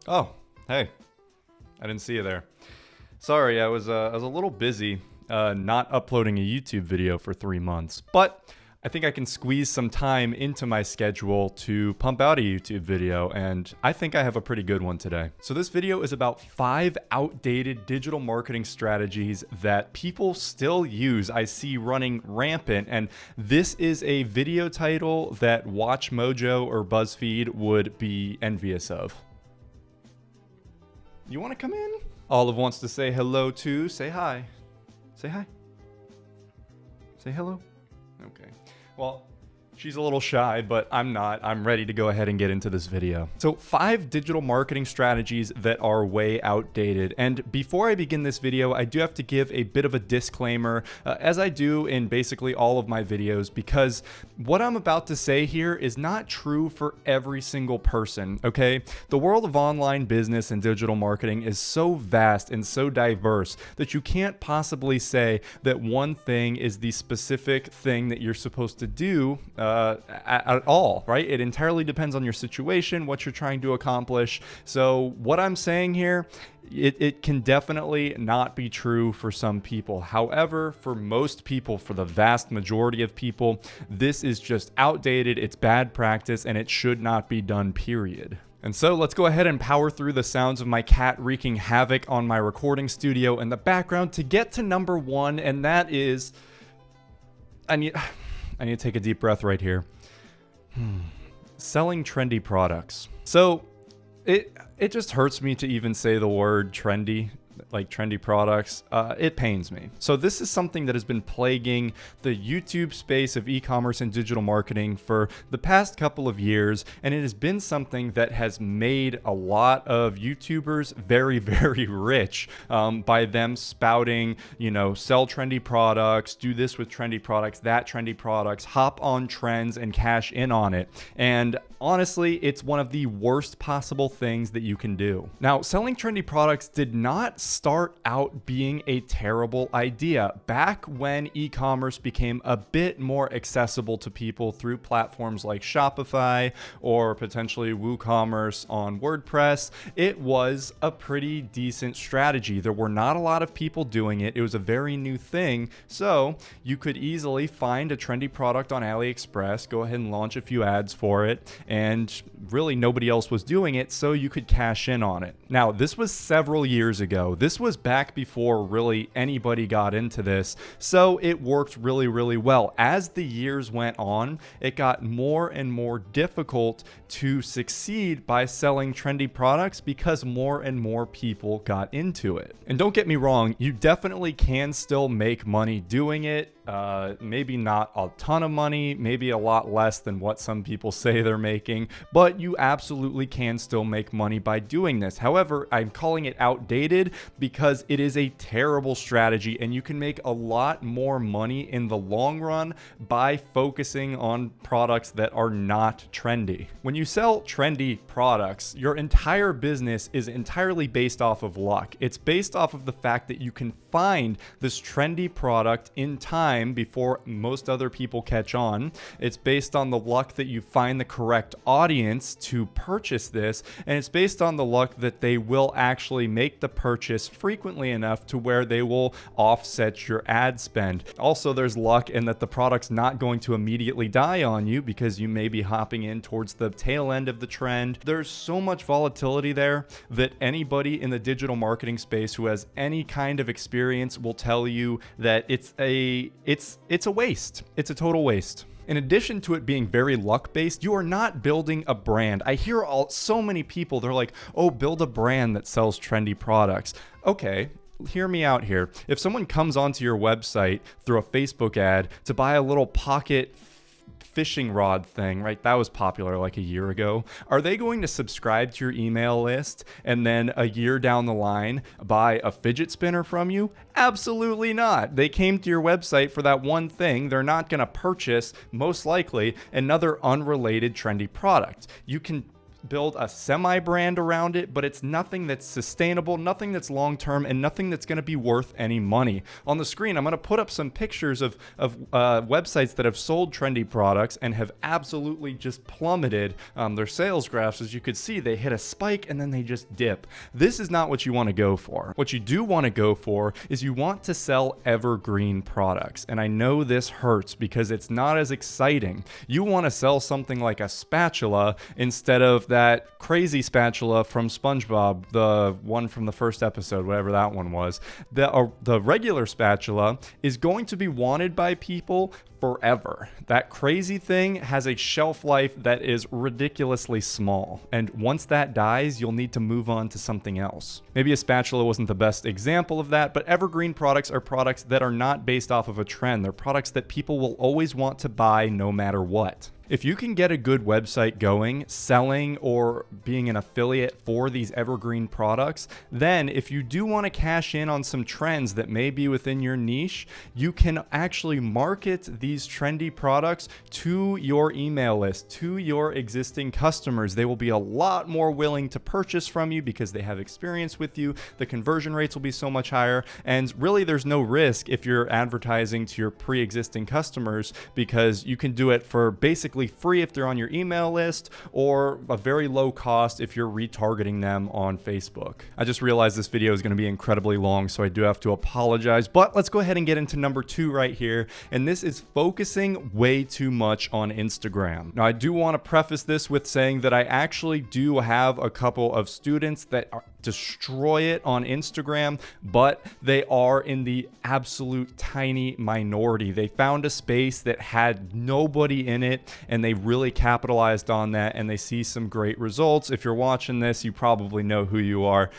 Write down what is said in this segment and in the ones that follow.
Oh, hey, I didn't see you there. Sorry, I was a little busy not uploading a YouTube video for 3 months, but I think I can squeeze some time into my schedule to pump out a YouTube video, and I think I have a pretty good one today. So this video is about 5 outdated digital marketing strategies that people still use. I see running rampant, and this is a video title that Watch Mojo or BuzzFeed would be envious of. You want to come in? Olive wants to say hello too. Say hi. Say hi. Say hello. Okay. Well, she's a little shy, but I'm not. I'm ready to go ahead and get into this video. So 5 digital marketing strategies that are way outdated. And before I begin this video, I do have to give a bit of a disclaimer, as I do in basically all of my videos, because what I'm about to say here is not true for every single person, okay? The world of online business and digital marketing is so vast and so diverse that you can't possibly say that one thing is the specific thing that you're supposed to do at all, right? It entirely depends on your situation, what you're trying to accomplish. So what I'm saying here, it can definitely not be true for some people. However, for most people, for the vast majority of people, this is just outdated, it's bad practice, and it should not be done, period. And so let's go ahead and power through the sounds of my cat wreaking havoc on my recording studio in the background to get to number 1, and that is, I need to take a deep breath right here. Selling trendy products. So it just hurts me to even say the word trendy, like trendy products. It pains me. So this is something that has been plaguing the YouTube space of e-commerce and digital marketing for the past couple of years, and it has been something that has made a lot of YouTubers very, very rich by them spouting, sell trendy products, do this with trendy products, that trendy products, hop on trends and cash in on it. And honestly, it's one of the worst possible things that you can do. Now, selling trendy products did not start out being a terrible idea. Back when e-commerce became a bit more accessible to people through platforms like Shopify or potentially WooCommerce on WordPress, it was a pretty decent strategy. There were not a lot of people doing it. It was a very new thing. So you could easily find a trendy product on AliExpress, go ahead and launch a few ads for it, and really nobody else was doing it, so you could cash in on it. Now, this was several years ago. This was back before really anybody got into this, so it worked really, really well. As the years went on, it got more and more difficult to succeed by selling trendy products because more and more people got into it. And don't get me wrong, you definitely can still make money doing it. Maybe not a ton of money, maybe a lot less than what some people say they're making, but you absolutely can still make money by doing this. However, I'm calling it outdated because it is a terrible strategy, and you can make a lot more money in the long run by focusing on products that are not trendy. When you sell trendy products, your entire business is entirely based off of luck. It's based off of the fact that you can find this trendy product in time before most other people catch on. It's based on the luck that you find the correct audience to purchase this, and it's based on the luck that they will actually make the purchase frequently enough to where they will offset your ad spend. Also, there's luck in that the product's not going to immediately die on you because you may be hopping in towards the tail end of the trend. There's so much volatility there that anybody in the digital marketing space who has any kind of experience will tell you that it's a waste. It's a total waste. In addition to it being very luck-based, you are not building a brand. I hear so many people, they're like, oh, build a brand that sells trendy products. Okay, hear me out here. If someone comes onto your website through a Facebook ad to buy a little pocket fishing rod thing, right? That was popular like a year ago. Are they going to subscribe to your email list and then a year down the line buy a fidget spinner from you? Absolutely not. They came to your website for that one thing. They're not going to purchase, most likely, another unrelated trendy product. You can build a semi-brand around it, but it's nothing that's sustainable, nothing that's long-term, and nothing that's going to be worth any money. On the screen, I'm going to put up some pictures of websites that have sold trendy products and have absolutely just plummeted their sales graphs. As you could see, they hit a spike and then they just dip. This is not what you want to go for. What you do want to go for is you want to sell evergreen products. And I know this hurts because it's not as exciting. You want to sell something like a spatula instead of that crazy spatula from SpongeBob, the one from the first episode, whatever that one was. The regular spatula is going to be wanted by people forever. That crazy thing has a shelf life that is ridiculously small, and once that dies, you'll need to move on to something else. Maybe a spatula wasn't the best example of that, but evergreen products are products that are not based off of a trend. They're products that people will always want to buy no matter what. If you can get a good website going, selling or being an affiliate for these evergreen products, then if you do want to cash in on some trends that may be within your niche, you can actually market these trendy products to your email list, to your existing customers. They will be a lot more willing to purchase from you because they have experience with you. The conversion rates will be so much higher. And really, there's no risk if you're advertising to your pre-existing customers because you can do it for basically free if they're on your email list, or a very low cost if you're retargeting them on Facebook. I just realized this video is going to be incredibly long, so I do have to apologize, but let's go ahead and get into number 2 right here. And this is focusing way too much on Instagram. Now, I do want to preface this with saying that I actually do have a couple of students that destroy it on Instagram, but they are in the absolute tiny minority. They found a space that had nobody in it, and they really capitalized on that, and they see some great results. If you're watching this, you probably know who you are.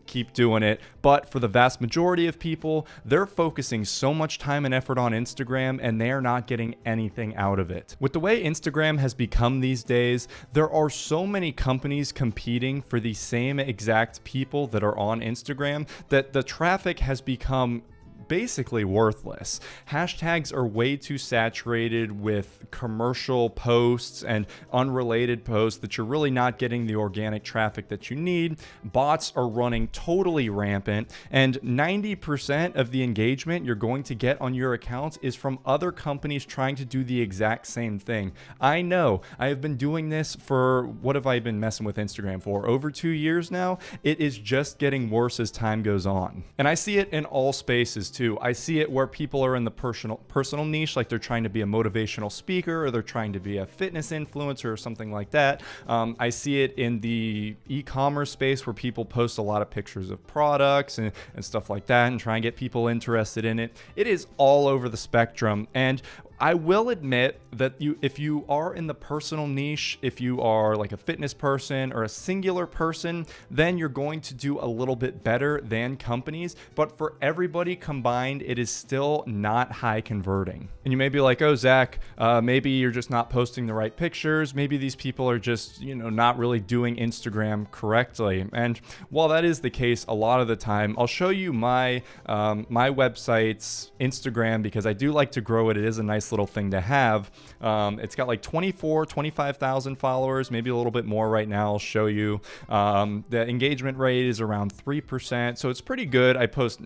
Keep doing it. But for the vast majority of people, they're focusing so much time and effort on Instagram, and they are not getting anything out of it. With the way Instagram has become these days, there are so many companies competing for the same exact people that are on Instagram that the traffic has become basically worthless. Hashtags are way too saturated with commercial posts and unrelated posts that you're really not getting the organic traffic that you need. Bots are running totally rampant, and 90% of the engagement you're going to get on your accounts is from other companies trying to do the exact same thing. I know. I have been doing this for, what have I been messing with Instagram for? Over 2 years now. It is just getting worse as time goes on. And I see it in all spaces too. I see it where people are in the personal niche, like they're trying to be a motivational speaker or they're trying to be a fitness influencer or something like that. I see it in the e-commerce space where people post a lot of pictures of products and stuff like that and try and get people interested in it. It is all over the spectrum. And I will admit that if you are in the personal niche, if you are like a fitness person or a singular person, then you're going to do a little bit better than companies. But for everybody combined, it is still not high converting. And you may be like, oh, Zach, maybe you're just not posting the right pictures. Maybe these people are just, not really doing Instagram correctly. And while that is the case a lot of the time, I'll show you my website's Instagram because I do like to grow it. It is a nice little thing to have. It's got like 25,000 followers, maybe a little bit more right now. I'll show you. The engagement rate is around 3%, so it's pretty good. I post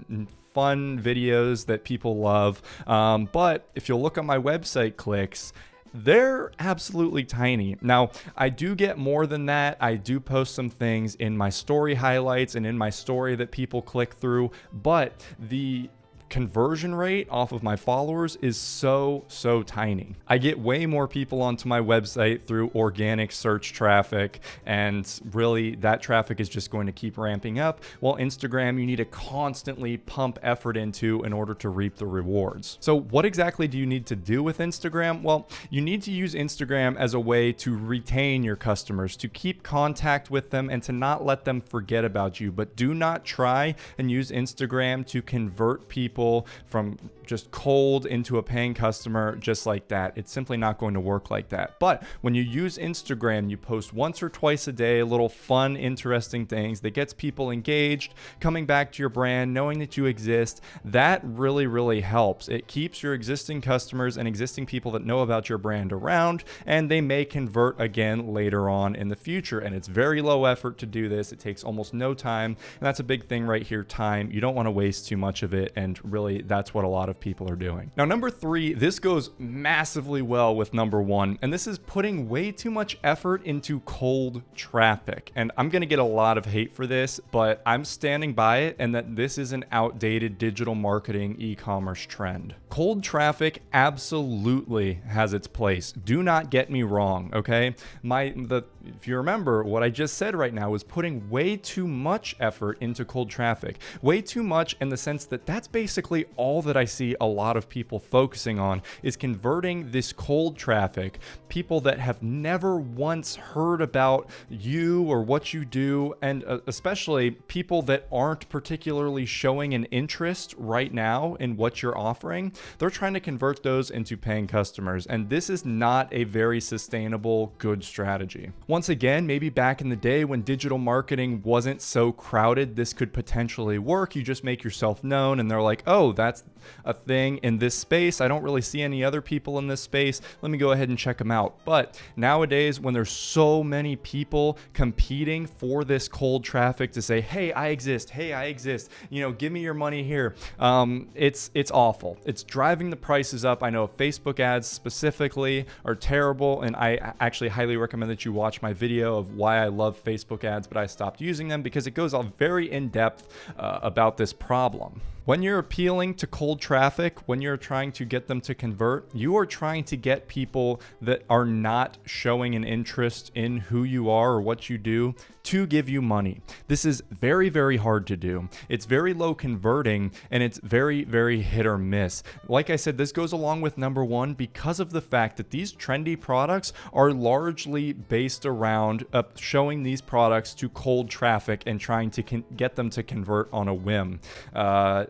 fun videos that people love. But if you'll look at my website clicks, they're absolutely tiny. Now, I do get more than that. I do post some things in my story highlights and in my story that people click through, but the conversion rate off of my followers is so tiny. I get way more people onto my website through organic search traffic, and really that traffic is just going to keep ramping up, while Instagram you need to constantly pump effort into in order to reap the rewards. So what exactly do you need to do with Instagram? Well, you need to use Instagram as a way to retain your customers, to keep contact with them, and to not let them forget about you. But do not try and use Instagram to convert people people from just cold into a paying customer just like that. It's simply not going to work like that. But when you use Instagram, you post once or twice a day, little fun, interesting things that gets people engaged, coming back to your brand, knowing that you exist. That really, really helps. It keeps your existing customers and existing people that know about your brand around, and they may convert again later on in the future. And it's very low effort to do this. It takes almost no time. And that's a big thing right here, time. You don't want to waste too much of it. And really, that's what a lot of people are doing. Now, number 3, this goes massively well with number 1, and this is putting way too much effort into cold traffic. And I'm going to get a lot of hate for this, but I'm standing by it, and that this is an outdated digital marketing e-commerce trend. Cold traffic absolutely has its place. Do not get me wrong, okay? If you remember, what I just said right now is putting way too much effort into cold traffic. Way too much in the sense that that's basically all that I see a lot of people focusing on, is converting this cold traffic, people that have never once heard about you or what you do, and especially people that aren't particularly showing an interest right now in what you're offering. They're trying to convert those into paying customers, and this is not a very sustainable, good strategy. Once again, maybe back in the day when digital marketing wasn't so crowded, this could potentially work. You just make yourself known, and they're like, oh, that's a thing in this space. I don't really see any other people in this space. Let me go ahead and check them out. But nowadays, when there's so many people competing for this cold traffic to say, hey, I exist, give me your money here. It's awful. It's driving the prices up. I know Facebook ads specifically are terrible, and I actually highly recommend that you watch my video of why I love Facebook ads, but I stopped using them because it goes on very in depth about this problem. When you're appealing to cold traffic, when you're trying to get them to convert, you are trying to get people that are not showing an interest in who you are or what you do to give you money. This is very, very hard to do. It's very low converting, and it's very, very hit or miss. Like I said, this goes along with number 1 because of the fact that these trendy products are largely based around showing these products to cold traffic and trying to get them to convert on a whim.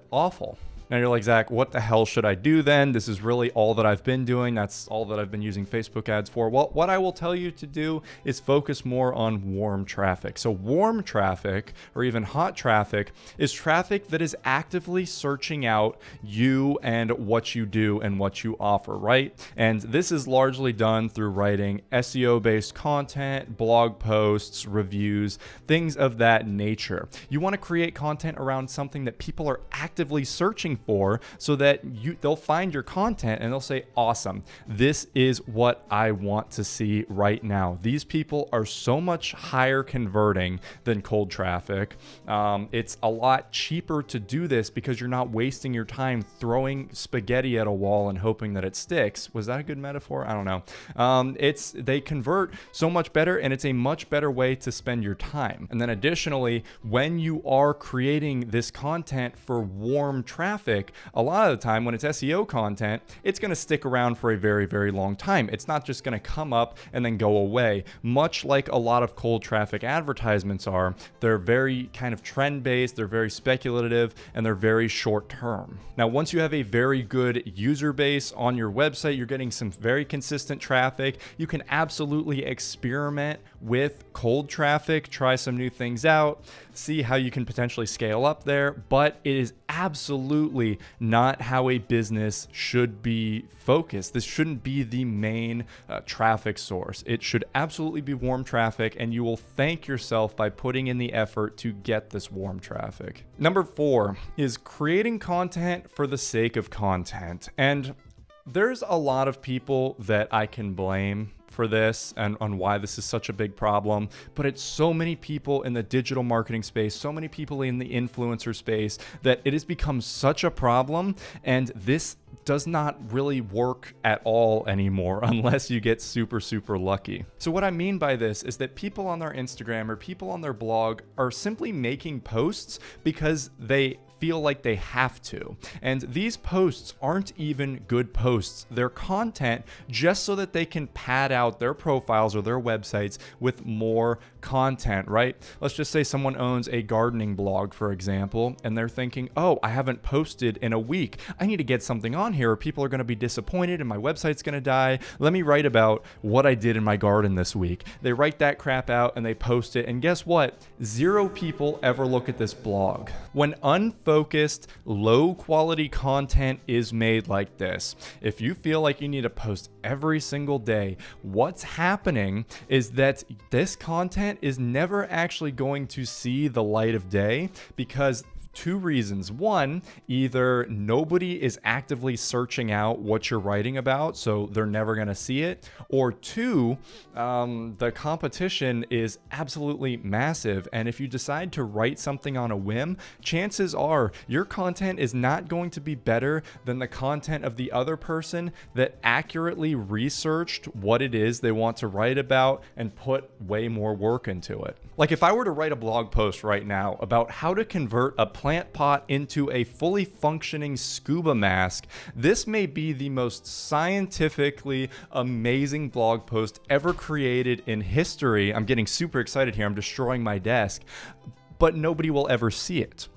Awful. Now you're like, Zach, what the hell should I do then? This is really all that I've been doing. That's all that I've been using Facebook ads for. Well, what I will tell you to do is focus more on warm traffic. So warm traffic, or even hot traffic, is traffic that is actively searching out you and what you do and what you offer, right? And this is largely done through writing SEO-based content, blog posts, reviews, things of that nature. You want to create content around something that people are actively searching for, so that they'll find your content and they'll say, awesome, this is what I want to see right now. These people are so much higher converting than cold traffic. It's a lot cheaper to do this because you're not wasting your time throwing spaghetti at a wall and hoping that it sticks. Was that a good metaphor? I don't know. They convert so much better, and it's a much better way to spend your time. And then additionally, when you are creating this content for warm traffic, a lot of the time when it's SEO content, it's going to stick around for a very, very long time. It's not just going to come up and then go away. Much like a lot of cold traffic advertisements are, they're very kind of trend-based, they're very speculative, and they're very short-term. Now, once you have a very good user base on your website, you're getting some very consistent traffic, you can absolutely experiment with cold traffic, try some new things out, see how you can potentially scale up there, but it is absolutely not how a business should be focused. This shouldn't be the main traffic source. It should absolutely be warm traffic, and you will thank yourself by putting in the effort to get this warm traffic. Number 4 is creating content for the sake of content. And there's a lot of people that I can blame for this and on why this is such a big problem, but it's so many people in the digital marketing space, so many people in the influencer space, that it has become such a problem, and this does not really work at all anymore unless you get super, super lucky. So what I mean by this is that people on their Instagram or people on their blog are simply making posts because they feel like they have to. And these posts aren't even good posts. They're content just so that they can pad out their profiles or their websites with more content, right? Let's just say someone owns a gardening blog, for example, and they're thinking, oh, I haven't posted in a week. I need to get something on here or people are going to be disappointed and my website's going to die. Let me write about what I did in my garden this week. They write that crap out and they post it. And guess what? 0 people ever look at this blog. When unfocused, low quality content is made like this, if you feel like you need to post every single day, what's happening is that this content is never actually going to see the light of day because 2 reasons. One, either nobody is actively searching out what you're writing about, so they're never going to see it, or 2, the competition is absolutely massive. And if you decide to write something on a whim, chances are your content is not going to be better than the content of the other person that accurately researched what it is they want to write about and put way more work into it. Like if I were to write a blog post right now about how to convert a plant pot into a fully functioning scuba mask, this may be the most scientifically amazing blog post ever created in history. I'm getting super excited here. I'm destroying my desk, but nobody will ever see it.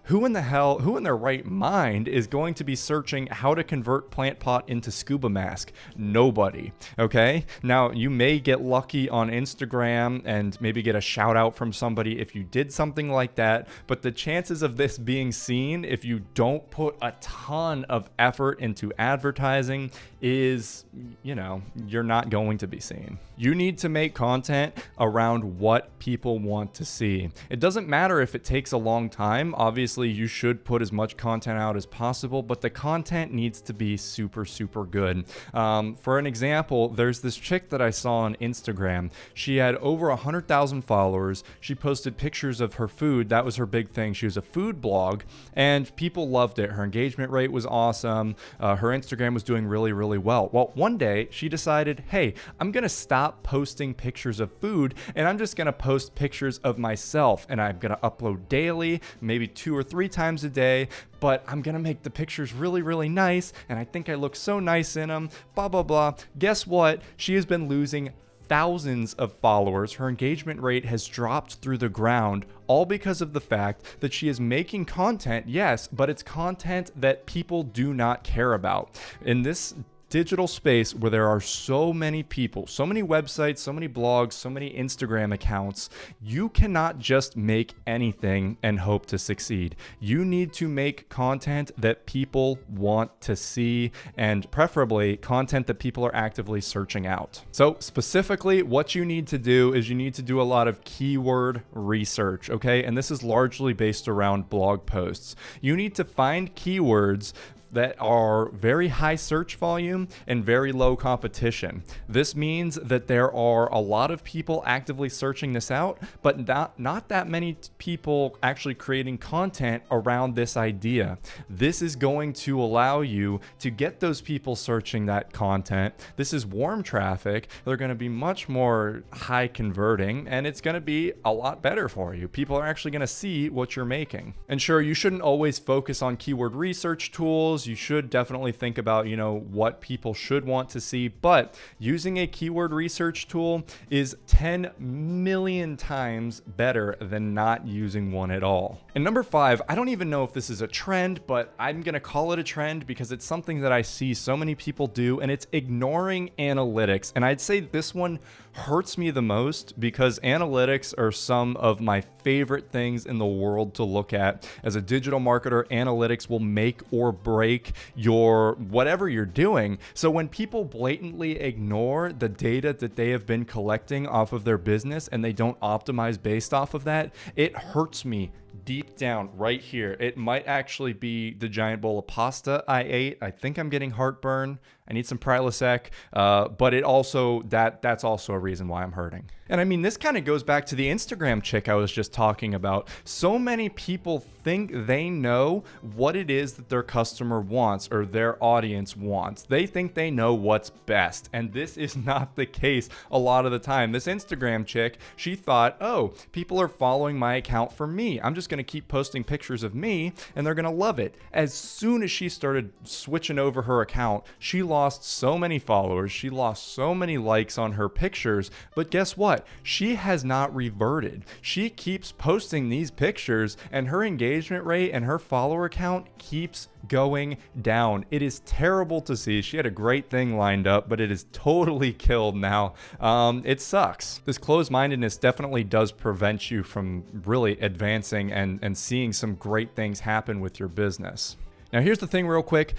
Who in their right mind is going to be searching how to convert plant pot into scuba mask? Nobody, okay? Now, you may get lucky on Instagram and maybe get a shout out from somebody if you did something like that, but the chances of this being seen if you don't put a ton of effort into advertising is, you're not going to be seen. You need to make content around what people want to see. It doesn't matter if it takes a long time. Obviously, you should put as much content out as possible, but the content needs to be super, super good. For an example, there's this chick that I saw on Instagram. She had over 100,000 followers. She posted pictures of her food. That was her big thing. She was a food blog, and people loved it. Her engagement rate was awesome. Her Instagram was doing really, really well. Well, one day she decided, hey, I'm going to stop posting pictures of food, and I'm just going to post pictures of myself, and I'm going to upload daily, maybe 2 or 3 times a day, but I'm gonna make the pictures really, really nice, and I think I look so nice in them, blah, blah, blah. Guess what? She has been losing thousands of followers. Her engagement rate has dropped through the ground, all because of the fact that she is making content, yes, but it's content that people do not care about. In this digital space where there are so many people, so many websites, so many blogs, so many Instagram accounts, you cannot just make anything and hope to succeed. You need to make content that people want to see, and preferably content that people are actively searching out. So specifically, what you need to do is you need to do a lot of keyword research, okay? And this is largely based around blog posts. You need to find keywords that are very high search volume and very low competition. This means that there are a lot of people actively searching this out, but not that many people actually creating content around this idea. This is going to allow you to get those people searching that content. This is warm traffic. They're going to be much more high converting, and it's going to be a lot better for you. People are actually going to see what you're making. And sure, you shouldn't always focus on keyword research tools. You should definitely think about, what people should want to see, but using a keyword research tool is 10 million times better than not using one at all. And number 5, I don't even know if this is a trend, but I'm going to call it a trend because it's something that I see so many people do, and it's ignoring analytics. And I'd say this one hurts me the most because analytics are some of my favorite things in the world to look at. As a digital marketer, analytics will make or break your whatever you're doing. So when people blatantly ignore the data that they have been collecting off of their business and they don't optimize based off of that, it hurts me deep down right here. It might actually be the giant bowl of pasta I ate. I think I'm getting heartburn. I need some Prilosec, but that's also a reason why I'm hurting. And I mean, this kind of goes back to the Instagram chick I was just talking about. So many people think they know what it is that their customer customer wants or their audience wants. They think they know what's best, and this is not the case a lot of the time. This Instagram chick, she thought, oh, people are following my account for me. I'm just going to keep posting pictures of me and they're going to love it. As soon as she started switching over her account, she lost so many followers. She lost so many likes on her pictures. But guess what? She has not reverted. She keeps posting these pictures and her engagement rate and her follower count keeps going down. It is terrible to see. She had a great thing lined up, but it is totally killed now. It sucks. This closed-mindedness definitely does prevent you from really advancing and seeing some great things happen with your business. Now, here's the thing real quick.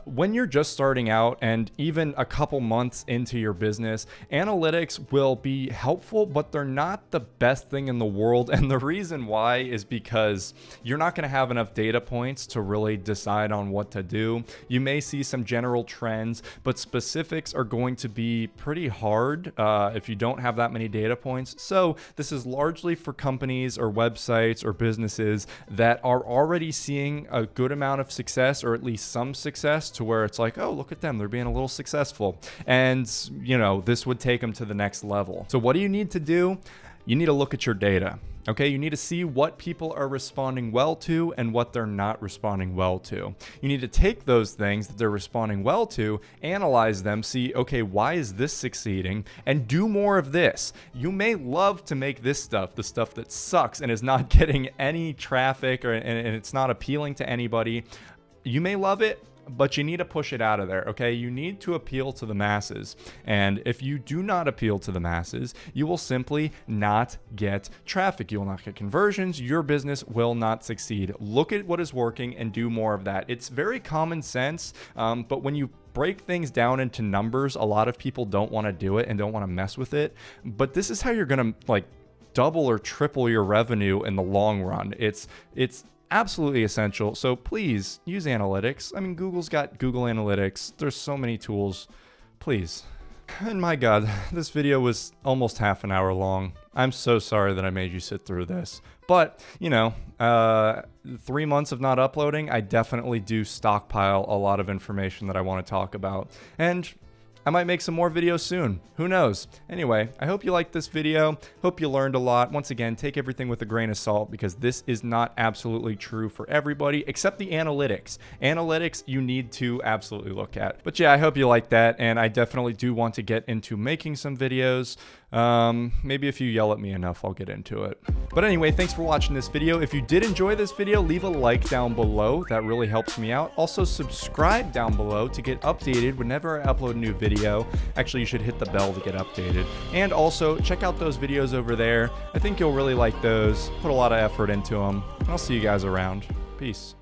When you're just starting out and even a couple months into your business, analytics will be helpful, but they're not the best thing in the world. And the reason why is because you're not going to have enough data points to really decide on what to do. You may see some general trends, but specifics are going to be pretty hard if you don't have that many data points. So this is largely for companies or websites or businesses that are already seeing a good amount of success, or at least some success, to where it's like, oh, look at them, they're being a little successful. And, you know, this would take them to the next level. So what do you need to do? You need to look at your data. Okay, you need to see what people are responding well to and what they're not responding well to. You need to take those things that they're responding well to, analyze them, see, okay, why is this succeeding, and do more of this. You may love to make this stuff, the stuff that sucks and is not getting any traffic and it's not appealing to anybody. You may love it, but you need to push it out of there, okay? You need to appeal to the masses. And if you do not appeal to the masses, you will simply not get traffic. You will not get conversions. Your business will not succeed. Look at what is working and do more of that. It's very common sense, but when you break things down into numbers, a lot of people don't want to do it and don't want to mess with it. But this is how you're going to like double or triple your revenue in the long run. It's absolutely essential. So please use analytics. I mean, Google's got Google Analytics. There's so many tools. Please. And my God, this video was almost half an hour long. I'm so sorry that I made you sit through this. But, you know, 3 months of not uploading, I definitely do stockpile a lot of information that I want to talk about. And I might make some more videos soon. Who knows? Anyway, I hope you liked this video. Hope you learned a lot. Once again, take everything with a grain of salt because this is not absolutely true for everybody except the analytics. Analytics you need to absolutely look at. But yeah, I hope you liked that, and I definitely do want to get into making some videos. Maybe if you yell at me enough, I'll get into it. But anyway, thanks for watching this video. If you did enjoy this video, leave a like down below. That really helps me out. Also, subscribe down below to get updated whenever I upload a new video. Actually, you should hit the bell to get updated. And also, check out those videos over there. I think you'll really like those. Put a lot of effort into them. And I'll see you guys around. Peace.